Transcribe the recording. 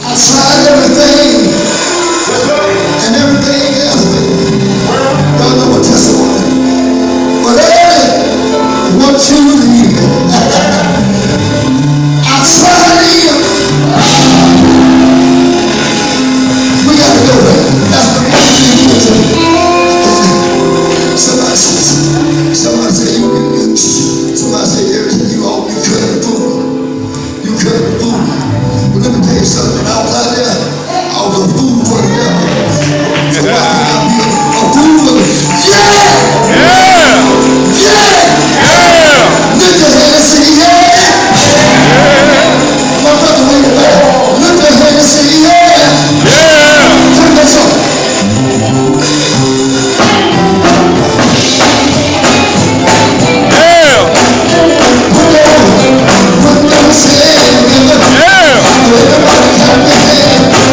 I tried everything and everything else, but don't know what testimony. But early, what you believe. I tried it. We gotta go there. That's the one thing we do. Somebody say somebody say everything you couldn't fool. You couldn't fool. But let me tell you something. When I was out there, I was a fool for the devil. So why can I be a fool for the yeah! Yeah! Lift your hand and say yeah! My brother, wait a minute. Lift your hand and say yeah! Turn this on. Put them saying, everybody clap your hands.